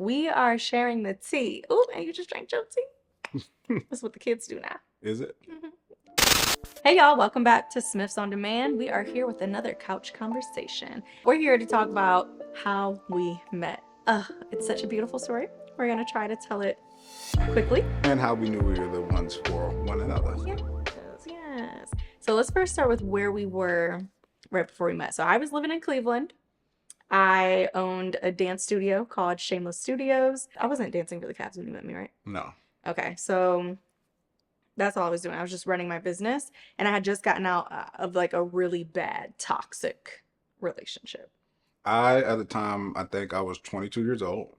We are sharing the tea. Oh, and you just drank your tea? That's what the kids do now. Is it? Hey y'all, welcome back to Smiths on Demand. We are here with another couch conversation. We're here to talk about how we met. It's such a beautiful story. We're gonna try to tell it quickly. And how we knew we were the ones for one another. Yes. So let's first start with where we were right before we met. So I was living in Cleveland. I owned a dance studio called Shameless Studios. I wasn't dancing for the Cavs when you met me, right? No. Okay, so that's all I was doing. I was just running my business, and I had just gotten out of like a really bad toxic relationship. At the time, I think I was 22 years old.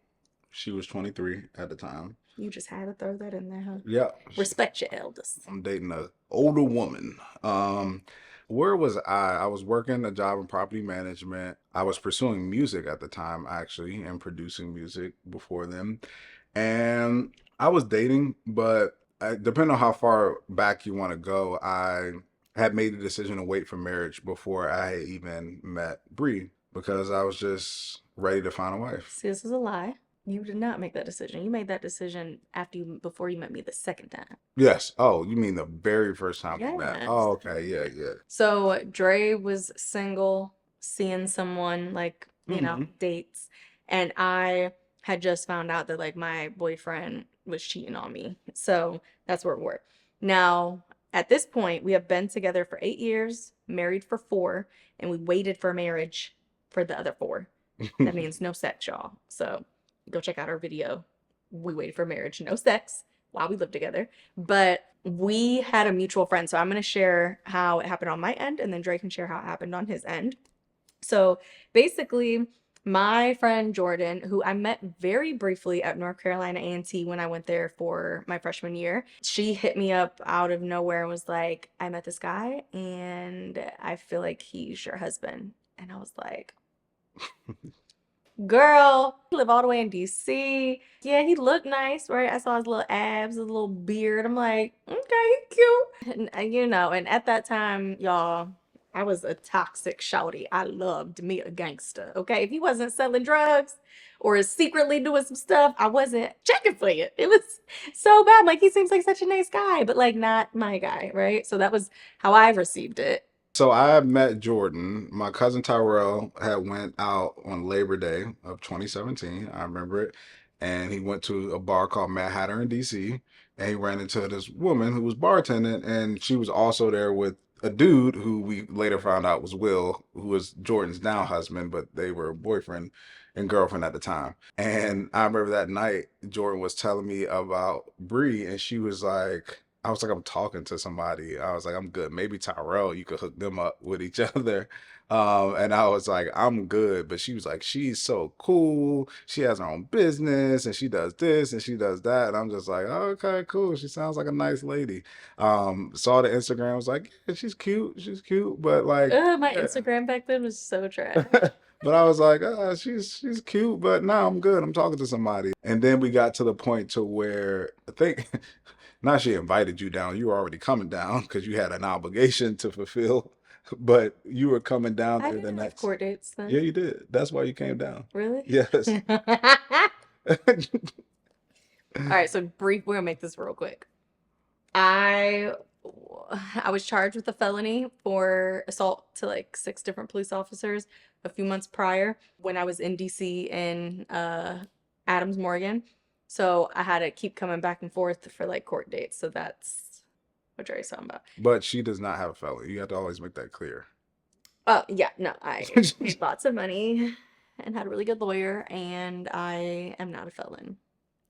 She was 23 at the time. You just had to throw that in there, huh? Yeah. Respect your elders. I'm dating a older woman. Where was I? I was working a job in property management. I was pursuing music at the time, actually, and producing music before then. And I was dating, but depending on how far back you want to go, I had made the decision to wait for marriage before I even met Bree because I was just ready to find a wife. See, this is a lie. You did not make that decision. You made that decision before you met me the second time. Yes. Oh, you mean the very first time we met? Yes. Oh, okay. Yeah, yeah. So Dre was single, seeing someone like, dates. And I had just found out that like my boyfriend was cheating on me. So that's where we were. Now, at this point, we have been together for 8 years, married for 4, and we waited for marriage for the other 4. That means no sex, y'all. So go check out our video. We waited for marriage, no sex while we lived together. But we had a mutual friend. So I'm going to share how it happened on my end, and then Drake can share how it happened on his end. So basically, my friend Jordan, who I met very briefly at North Carolina A&T when I went there for my freshman year, she hit me up out of nowhere and was like, I met this guy and I feel like he's your husband. And I was like, girl, he live all the way in DC. Yeah, he looked nice, right? I saw his little abs, his little beard. I'm like, okay, he cute. And at that time, y'all, I was a toxic shawty. I loved me a gangster, okay? If he wasn't selling drugs or secretly doing some stuff, I wasn't checking for you. It was so bad. Like, he seems like such a nice guy, but like not my guy, right? So that was how I received it. So I met Jordan. My cousin Tyrell had went out on Labor Day of 2017. I remember it. And he went to a bar called Mad Hatter in DC. And he ran into this woman who was bartending. And she was also there with a dude who we later found out was Will, who was Jordan's now husband, but they were boyfriend and girlfriend at the time. And I remember that night, Jordan was telling me about Bree. And she was like, I was like, I'm talking to somebody. I was like, I'm good. Maybe Tyrell, you could hook them up with each other. And I was like, I'm good. But she was like, she's so cool. She has her own business and she does this and she does that. And I'm just like, oh, okay, cool. She sounds like a nice lady. Saw the Instagram, was like, yeah, she's cute. She's cute. But like, My Instagram back then was so trash. but I was like, she's cute, but now I'm good. I'm talking to somebody. And then we got to the point to where I think not she invited you down. You were already coming down because you had an obligation to fulfill. But you were coming down I there the didn't have next. court dates then. Yeah, you did. That's why you came down. Really? Yes. All right, so brief, we're gonna make this real quick. I was charged with a felony for assault to like 6 different police officers a few months prior when I was in DC in Adams, Morgan. So I had to keep coming back and forth for like court dates. So that's what Jerry's talking about. But she does not have a felony. You have to always make that clear. Oh, yeah, no, I made lots of money and had a really good lawyer, and I am not a felon.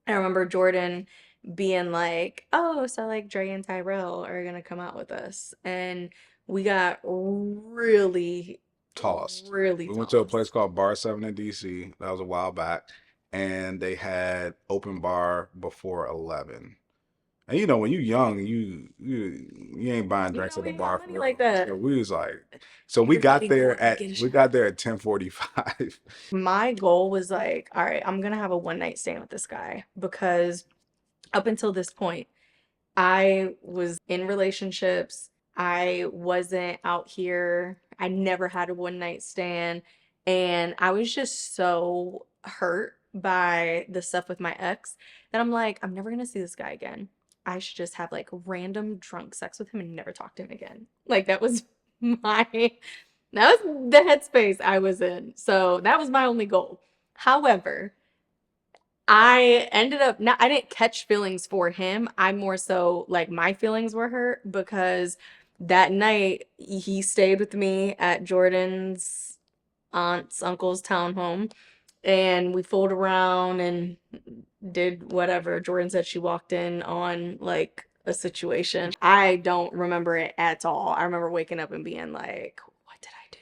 I remember Jordan being like, oh, so like Dre and Tyrell are gonna come out with us. And we got really, Tossed. really We went to a tossed. place called Bar 7 in DC. That was a while back. And they had open bar before 11. And you know, when you young, you ain't buying You drinks know, at the we ain't bar got for money real. like that. So we was like, so Everybody going to get a we shot. got there at 10:45. My goal was like, all right, I'm gonna have a one night stand with this guy because up until this point, I was in relationships. I wasn't out here. I never had a one night stand. And I was just so hurt by the stuff with my ex that I'm like, I'm never gonna see this guy again. I should just have like random drunk sex with him and never talk to him again. Like that was my that was the headspace I was in. So that was my only goal. However, I ended up not, I didn't catch feelings for him. I more so like my feelings were hurt because that night he stayed with me at Jordan's aunt's uncle's townhome and we fooled around and did whatever. Jordan said she walked in on like a situation. I don't remember it at all. I remember waking up and being like, what did I do?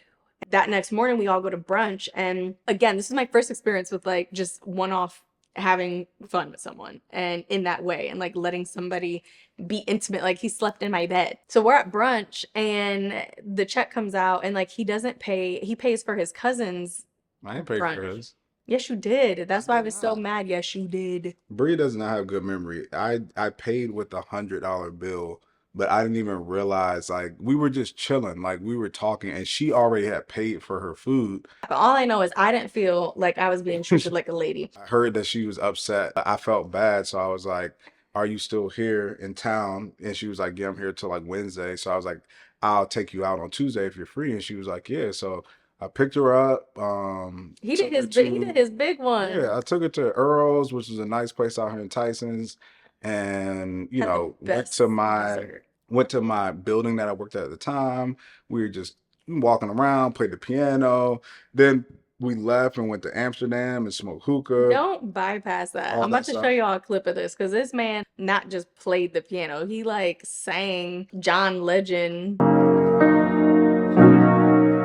That next morning, we all go to brunch. And again, this is my first experience with like just one off having fun with someone and in that way and like letting somebody be intimate. Like he slept in my bed. So we're at brunch and the check comes out and like he doesn't pay, he pays for his cousin's I ain't pay for brunch. his. Yes, you did. I That's why I did was so not. mad. Yes, you did. Bree does not have good memory. I paid with $100 bill, but I didn't even realize like we were just chilling, like we were talking, and she already had paid for her food. But all I know is I didn't feel like I was being treated like a lady. I heard that she was upset. I felt bad, so I was like, "Are you still here in town?" And she was like, "Yeah, I'm here till like Wednesday." So I was like, "I'll take you out on Tuesday if you're free." And she was like, "Yeah." So I picked her up, took her He did to his big one. yeah, I took her to Earl's, which is a nice place out here in Tyson's, and Had the best dessert. went to my building that I worked at the time. We were just walking around, played the piano. Then we left and went to Amsterdam and smoked hookah, Don't bypass that. all I'm about that to show stuff. y'all a clip of this because this man not just played the piano, he like sang John Legend.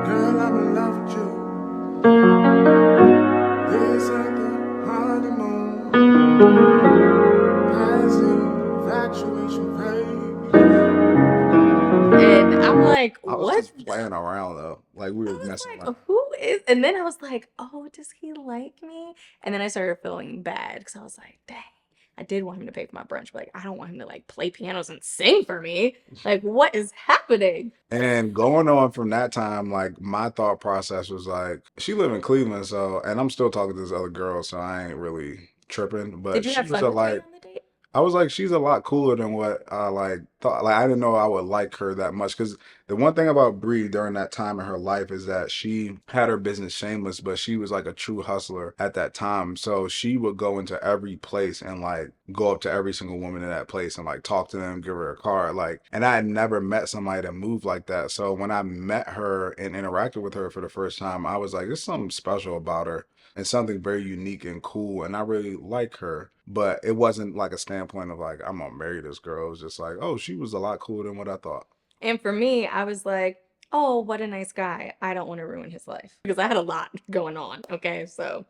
Girl, I'm in love with you. This ain't the honeymoon. Passive infatuation, baby. And I'm like, I was what? just playing around though, like we I were was messing around. like, who is? And then I was like, oh, does he like me? And then I started feeling bad because I was like, dang, I did want him to pay for my brunch, but like, I don't want him to like play pianos and sing for me. Like, what is happening? And going on from that time, like my thought process was like, she lived in Cleveland, so and I'm still talking to this other girl, so I ain't really tripping. Did But you she have was fun a with me like on the date? I was like, she's a lot cooler than what I like thought. Like I didn't know I would like her that much because the one thing about Brie during that time in her life is that she had her business shameless, but she was like a true hustler at that time. So she would go into every place and like go up to every single woman in that place and like talk to them, give her a card. Like, and I had never met somebody that moved like that. So when I met her and interacted with her for the first time, I was like, there's something special about her and something very unique and cool. And I really like her. But it wasn't like a standpoint of like, I'm gonna marry this girl. It was just like, oh, she was a lot cooler than what I thought. And for me, I was like, oh, what a nice guy. I don't want to ruin his life because I had a lot going on. Okay. So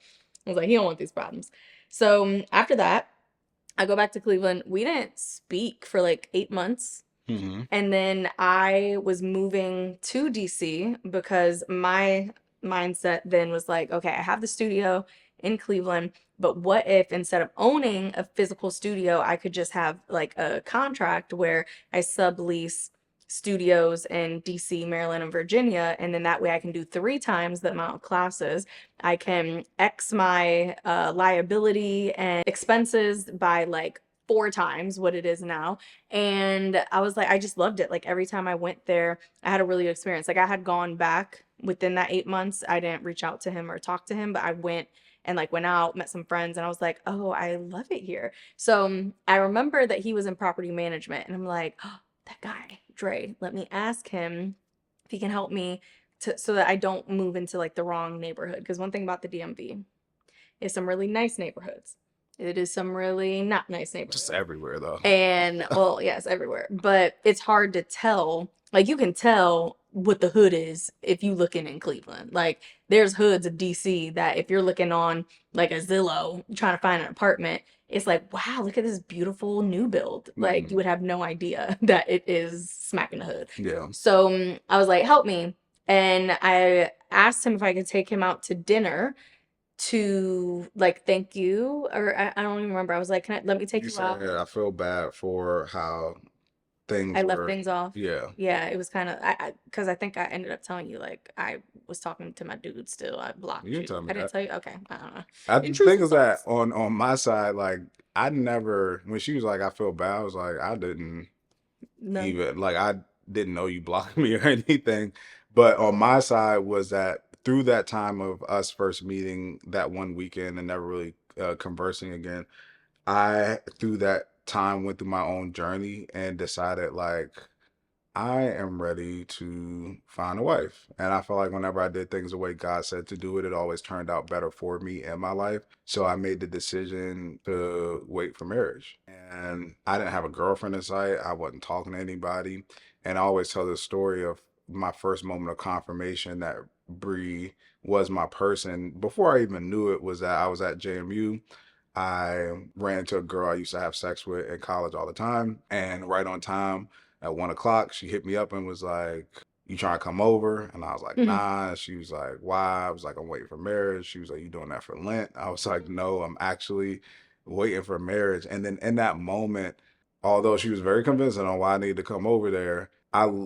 I was like, he don't want these problems. So after that, I go back to Cleveland. We didn't speak for like 8 months. Mm-hmm. And then I was moving to DC because my mindset then was like, okay, I have the studio in Cleveland, but what if instead of owning a physical studio, I could just have like a contract where I sublease studios in DC, Maryland, and Virginia, and then that way I can do 3 times the amount of classes. I can X my liability and expenses by like 4 times what it is now. And I was like, I just loved it. Like every time I went there, I had a really good experience. Like I had gone back within that 8 months. I didn't reach out to him or talk to him, but I went and like went out, met some friends, and I was like, oh, I love it here. So I remember that he was in property management, and I'm like, oh, that guy, Dre, let me ask him if he can help me to so that I don't move into like the wrong neighborhood. Because one thing about the DMV is some really nice neighborhoods. It is some really not nice Just neighborhoods. everywhere though. And well, yes, everywhere. But it's hard to tell. Like you can tell what the hood is if you looking in Cleveland. Like there's hoods of DC that if you're looking on like a Zillow trying to find an apartment, it's like, wow, look at this beautiful new build. Like you would have no idea that it is smack in the hood. Yeah. So I was like, help me. And I asked him if I could take him out to dinner to like thank you or I don't even remember. I was like, can I let me take You you out? said I feel bad for how things I left were, things off. yeah. Yeah, it was kind of because I think I ended up telling you like I was talking to my dude still. I You blocked didn't you. tell me I didn't that. tell you. Okay, I don't know. The thing Intrusive is that thoughts. on my side, like I never when she was like I feel bad, I was like I didn't No. even like I didn't know you blocked me or anything. But on my side was that through that time of us first meeting that one weekend and never really conversing again, I through that time went through my own journey and decided like I am ready to find a wife. And I feel like whenever I did things the way God said to do it, it always turned out better for me and my life. So I made the decision to wait for marriage. And I didn't have a girlfriend in sight. I wasn't talking to anybody. And I always tell the story of my first moment of confirmation that Bree was my person. Before I even knew it, was that I was at JMU. I ran into a girl I used to have sex with in college all the time. And right on time, at 1 o'clock, she hit me up and was like, "You trying to come over?" And I was like, Mhm. "Nah." And she was like, "Why?" I was like, "I'm waiting for marriage." She was like, "You doing that for Lent?" I was like, "No, I'm actually waiting for marriage." And then in that moment, although she was very convincing on why I needed to come over there,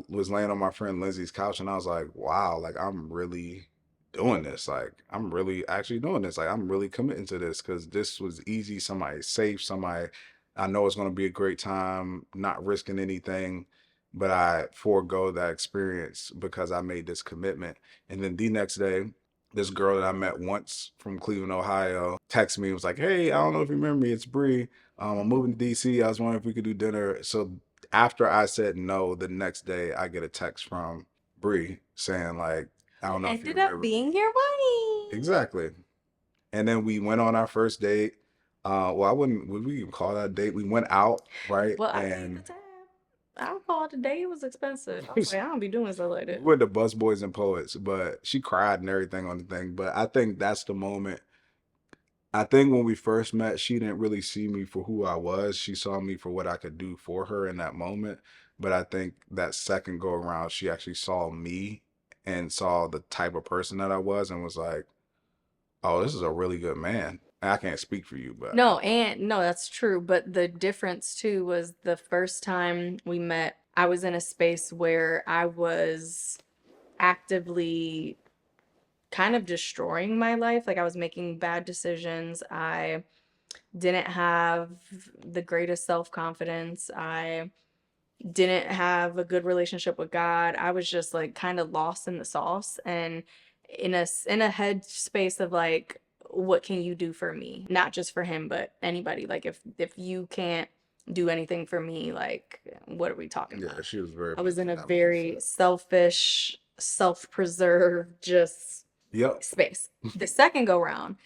was laying on my friend Lindsay's couch and I was like, "Wow, like I'm really doing this. Like I'm really actually doing this. Like I'm really committing to this because this was easy. Somebody safe. Somebody I know it's going to be a great time. Not risking anything, but I forego that experience because I made this commitment. And then the next day, this girl that I met once from Cleveland, Ohio, texted me and was like, "Hey, I don't know if you remember me. It's Bree. I'm moving to DC. I was wondering if we could do dinner." So after I said no, the next day I get a text from Bree saying like, "I Who don't know if you ended up remember me." being your wife? Exactly. And then we went on our first date. Well, I wouldn't, would we even call that a date? We went out, right? Well, I paid the And tab. I would call it a day. It was expensive. I we was like, I don't be doing stuff like that. went to Bus Boys and Poets, but she cried and everything on the thing. But I think that's the moment. I think when we first met, she didn't really see me for who I was. She saw me for what I could do for her in that moment. But I think that second go around, she actually saw me and saw the type of person that I was and was like, "Oh, this is a really good man." And I can't speak for you, but No, and no, that's true. But the difference too was the first time we met, I was in a space where I was actively kind of destroying my life. Like I was making bad decisions. I didn't have the greatest self-confidence. I didn't have a good relationship with God. I was just like kind of lost in the sauce and in a head space of like what can you do for me? Not just for him, but anybody. Like if you can't do anything for me, like what are we talking yeah, about? she was very I was much in in a that very mindset. selfish, self-preserved just Yep. space. The second go round,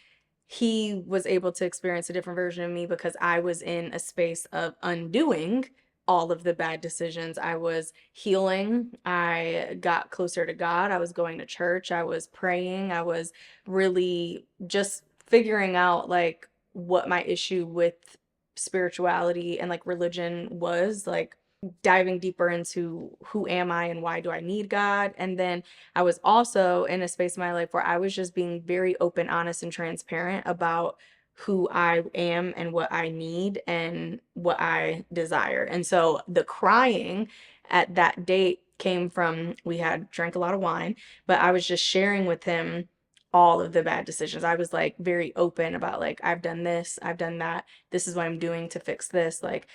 he was able to experience a different version of me because I was in a space of undoing all of the bad decisions. I was healing. I got closer to God. I was going to church. I was praying. I was really just figuring out like what my issue with spirituality and like religion was, like diving deeper into who am I and why do I need God. And then I was also in a space in my life where I was just being very open, honest, and transparent about who I am and what I need and what I desire. And so the crying at that date came from we had drank a lot of wine, but I was just sharing with him all of the bad decisions. I was like very open about like I've done this, I've done that. This is what I'm doing to fix this. Like,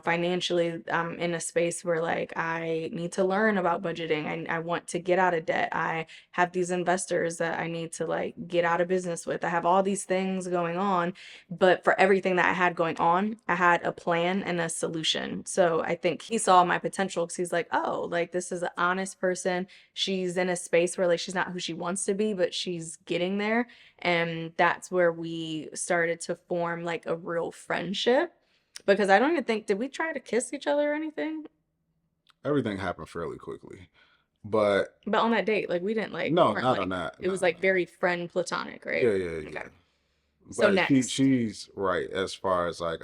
financially, I'm in a space where like I need to learn about budgeting. I want to get out of debt. I have these investors that I need to like get out of business with. I have all these things going on, but for everything that I had going on, I had a plan and a solution. So I think he saw my potential because he's like, oh, like this is an honest person. She's in a space where like she's not who she wants to be, but she's getting there. And that's where we started to form like a real friendship because I don't even think, did we try to kiss each other or anything? Everything happened fairly quickly. But But on that date, like we didn't like, we no, weren't not on like, that. it No, was no, like no. very friend platonic, right? Yeah, yeah, Okay. yeah. So But next. she's right as far as like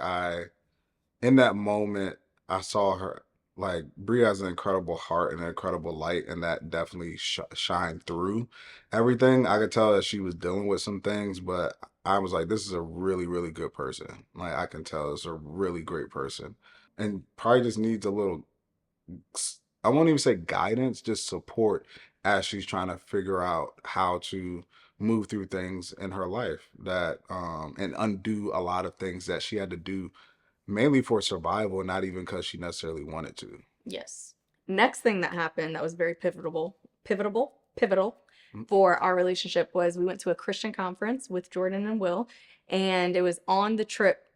in that moment I saw her like Brie has an incredible heart and an incredible light, and that definitely shined through everything. I could tell that she was dealing with some things, but I was like, this is a really, really good person. Like I can tell it's a really great person, and probably just needs a little. I won't even say guidance, just support as she's trying to figure out how to move through things in her life that and undo a lot of things that she had to do mainly for survival, not even because she necessarily wanted to. Yes. Next thing that happened that was very pivotal Mm. for our relationship was we went to a Christian conference with Jordan and Will, and it was on the trip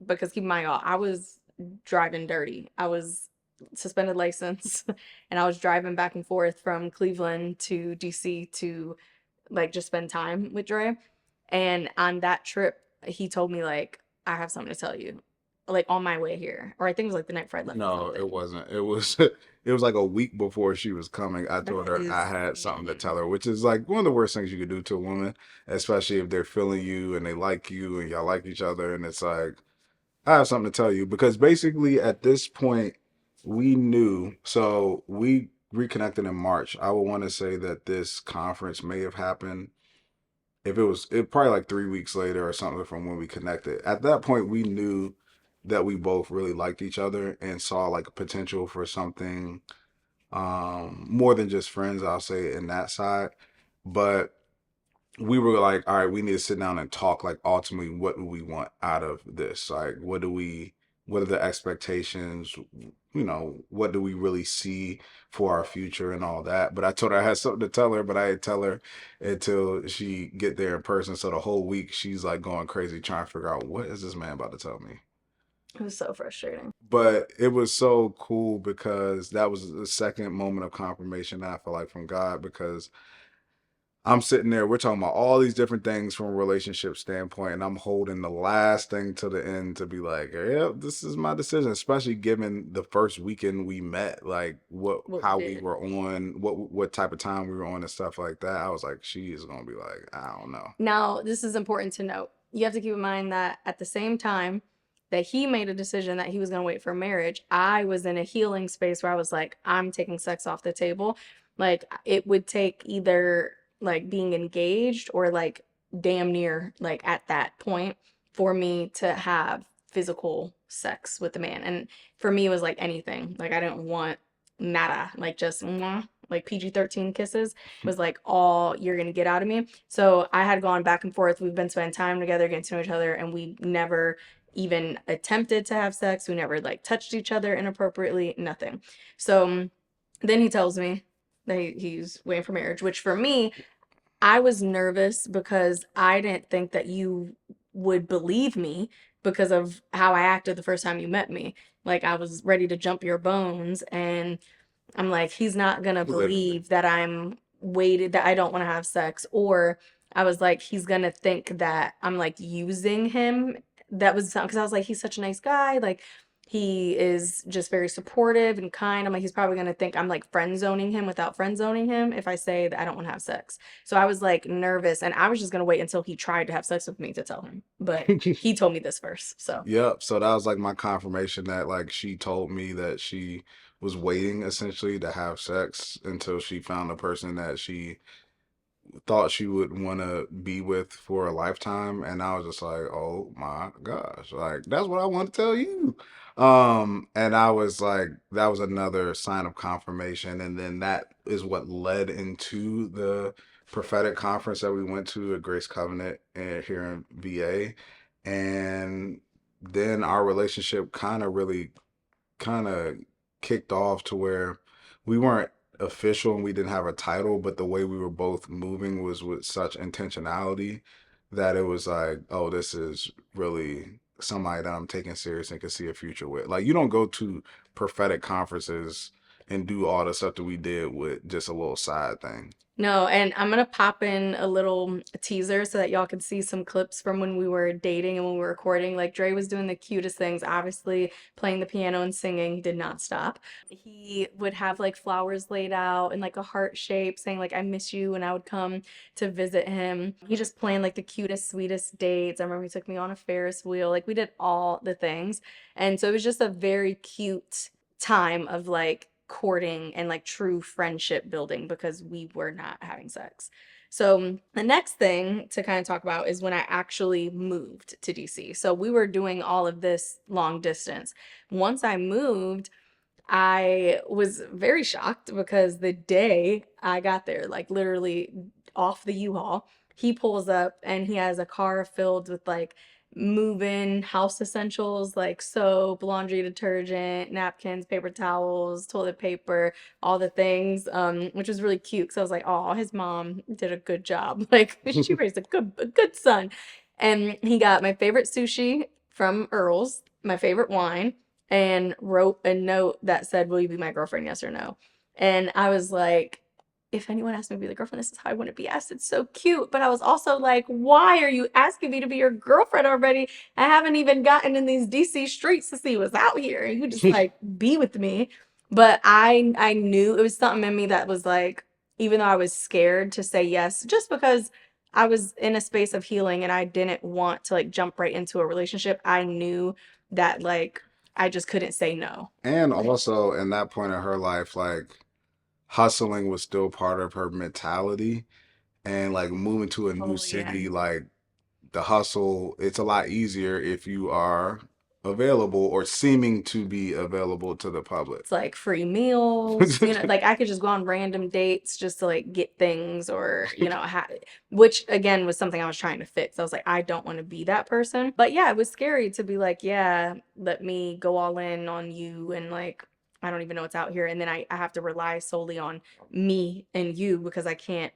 because keep in mind, y'all, I was driving dirty. I was suspended license, and I was driving back and forth from Cleveland to DC to like just spend time with Dre. And on that trip, he told me like, I have something to tell you, like on my way here, or I think it was like the night before I left or No, something. it wasn't. It was it was like a week before she was coming. I told That her I is had something to tell her, which is like one of the worst things you could do to a woman, especially if they're feeling you and they like you and y'all like each other. And it's like, I have something to tell you because basically at this point we knew. So we reconnected in March. I would want to say that this conference may have happened if it probably like 3 weeks later or something from when we connected. At that point, we knew that we both really liked each other and saw like a potential for something more than just friends, I'll say, in that side. But we were like, all right, we need to sit down and talk. Like, ultimately, what do we want out of this? Like, what are the expectations? What do we really see for our future and all that? But I told her I had something to tell her, but I didn't tell her until she get there in person. So the whole week, she's like going crazy trying to figure out what is this man about to tell me. It was so frustrating. But it was so cool because that was the second moment of confirmation that I feel like from God because I'm sitting there, we're talking about all these different things from a relationship standpoint, and I'm holding the last thing to the end to be like, yeah, this is my decision, especially given the first weekend we met, like What we how we did. were on, what type of time we were on and stuff like that. I was like, she is gonna be like, I don't know. Now, this is important to note. You have to keep in mind that at the same time that he made a decision that he was going to wait for marriage, I was in a healing space where I was like, I'm taking sex off the table. Like, it would take either like being engaged or like damn near like at that point for me to have physical sex with the man. And for me, it was like anything. Like, I didn't want nada, like just mwah, like PG-13 kisses was like all you're gonna get out of me. So I had gone back and forth. We've been spending time together, getting to know each other, and we never even attempted to have sex. We never like touched each other inappropriately, nothing. So then he tells me that he's waiting for marriage, which for me, I was nervous because I didn't think that you would believe me because of how I acted the first time you met me. Like I was ready to jump your bones and I'm like, he's not gonna Literally. believe that I'm waited, that I don't want to have sex. Or I was like, he's gonna think that I'm like using him. That was because I was like, he's such a nice guy. Like, he is just very supportive and kind. I'm like, he's probably gonna think I'm like friend zoning him without friend zoning him if I say that I don't want to have sex. So I was like nervous and I was just gonna wait until he tried to have sex with me to tell him. But he told me this first. So Yep. So that was like my confirmation that like she told me that she was waiting essentially to have sex until she found a person that she thought she would want to be with for a lifetime, and I was just like, oh my gosh, like that's what I want to tell you. And I was like, that was another sign of confirmation, and then that is what led into the prophetic conference that we went to at Grace Covenant here in VA. And then our relationship kind of kicked off to where we weren't official and we didn't have a title, but the way we were both moving was with such intentionality that it was like, oh, this is really somebody that I'm taking serious and can see a future with. Like, you don't go to prophetic conferences and do all the stuff that we did with just a little side thing. no, and I'm gonna pop in a little teaser so that y'all can see some clips from when we were dating and when we were recording. Like Dre was doing the cutest things, obviously playing the piano and singing. He did not stop. He would have like flowers laid out in like a heart shape, saying like I miss you, and I would come to visit him. He just planned like the cutest, sweetest dates. I remember he took me on a Ferris wheel. Like we did all the things. And so it was just a very cute time of like courting and like true friendship building because we were not having sex. So the next thing to kind of talk about is when I actually moved to DC. So we were doing all of this long distance. Once I moved, I was very shocked because the day I got there, like literally off the U-Haul, he pulls up and he has a car filled with like move-in house essentials like soap, laundry detergent, napkins, paper towels, toilet paper, all the things, which was really cute because I was like, oh, his mom did a good job. Like she raised a good son. And he got my favorite sushi from Earl's, my favorite wine, and wrote a note that said, "Will you be my girlfriend? Yes or no?" And I was like, if anyone asked me to be the girlfriend, this is how I want to be asked. It's so cute. But I was also like, why are you asking me to be your girlfriend already? I haven't even gotten in these DC streets to see what's out here. And you just like be with me. But I knew it was something in me that was like, even though I was scared to say yes, just because I was in a space of healing and I didn't want to like jump right into a relationship, I knew that like I just couldn't say no. And also in that point in her life, like hustling was still part of her mentality. And like moving to a new Oh yeah. city, like the hustle, it's a lot easier if you are available or seeming to be available to the public. It's like free meals, like I could just go on random dates just to like get things or, which again was something I was trying to fix. I was like, I don't want to be that person. But yeah, it was scary to be like, yeah, let me go all in on you and like, I don't even know what's out here. And then I have to rely solely on me and you because I can't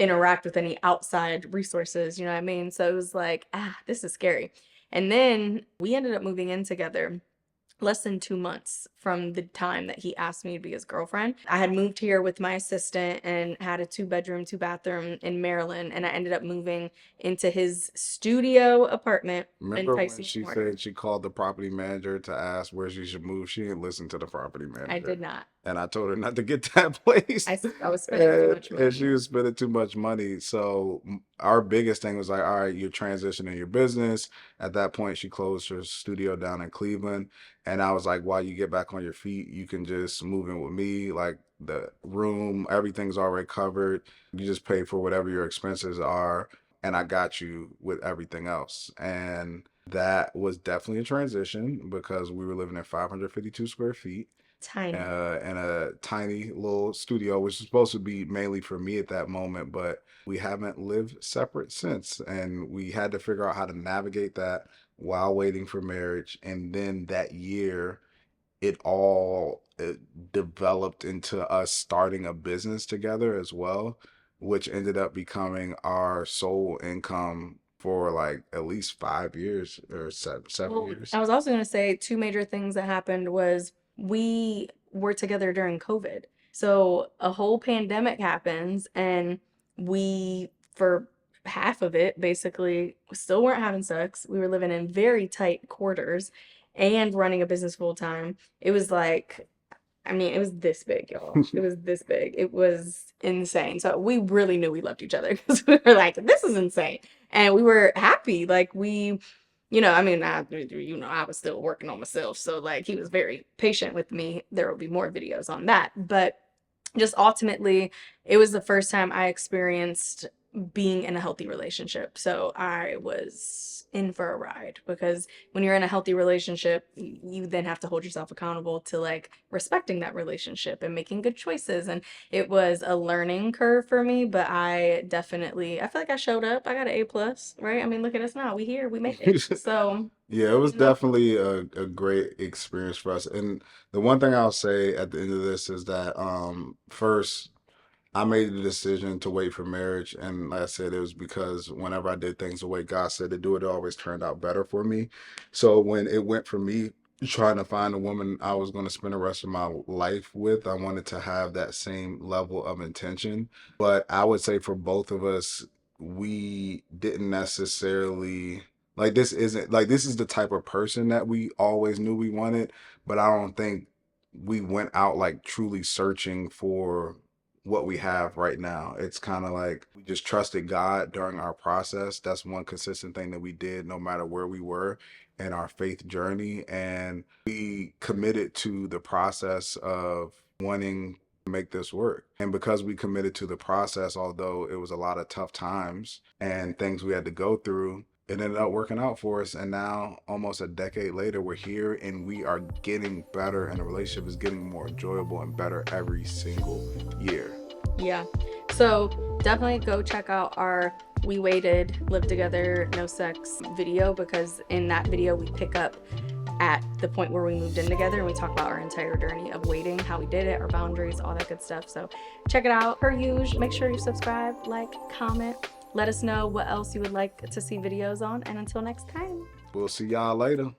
interact with any outside resources, you know what I mean? So it was like, this is scary. And then we ended up moving in together less than 2 months from the time that he asked me to be his girlfriend. I had moved here with my assistant and had a 2 bedroom, 2 bathroom in Maryland, and I ended up moving into his studio apartment in Remember when Tyson's she Corner. said she called the property manager to ask where she should move? She didn't listen to the property I manager. did not. And I told her not to get that place. I was spending too much And she money. was spending too much money. So our biggest thing was like, all right, you're transitioning your business. At that point, she closed her studio down in Cleveland. And I was like, while you get back on your feet, you can just move in with me. Like the room, everything's already covered. You just pay for whatever your expenses are. And I got you with everything else. And that was definitely a transition because we were living in 552 square feet Tiny. in a tiny little studio, which was supposed to be mainly for me at that moment, but we haven't lived separate since. And we had to figure out how to navigate that while waiting for marriage. And then that year, it developed into us starting a business together as well, which ended up becoming our sole income for like at least 5 years or seven Well, years. I was also going to say two major things that happened was we were together during COVID. So a whole pandemic happens and we, for half of it, basically still weren't having sex. We were living in very tight quarters and running a business full time. It was like, I mean, it was this big, y'all. It was this big. It was insane. So we really knew we loved each other because we were like, this is insane. And we were happy. Like I mean, I was still working on myself. So like he was very patient with me. There will be more videos on that. But just ultimately, it was the first time I experienced being in a healthy relationship. So I was in for a ride because when you're in a healthy relationship, you then have to hold yourself accountable to like respecting that relationship and making good choices. And it was a learning curve for me, but I feel like I showed up. I got an A+, right? I mean, look at us now. We here, we made it. So, Yeah, it was you know, definitely a great experience for us. And the one thing I'll say at the end of this is that first I made the decision to wait for marriage, and like I said, it was because whenever I did things the way God said to do it, it always turned out better for me. So when it went for me trying to find a woman I was going to spend the rest of my life with, I wanted to have that same level of intention. But I would say for both of us, we didn't necessarily like this is the type of person that we always knew we wanted, but I don't think we went out like truly searching for what we have right now. It's kind of like we just trusted God during our process. That's one consistent thing that we did no matter where we were in our faith journey. And we committed to the process of wanting to make this work. And because we committed to the process, although it was a lot of tough times and things we had to go through, it ended up working out for us, and now almost a decade later we're here and we are getting better, and the relationship is getting more enjoyable and better every single year. Yeah. So definitely go check out our We Waited, Live Together, No Sex video, because in that video we pick up at the point where we moved in together and we talk about our entire journey of waiting, how we did it, our boundaries, all that good stuff. So check it out. Per usual, make sure you subscribe, like, comment. Let us know what else you would like to see videos on. And until next time. We'll see y'all later.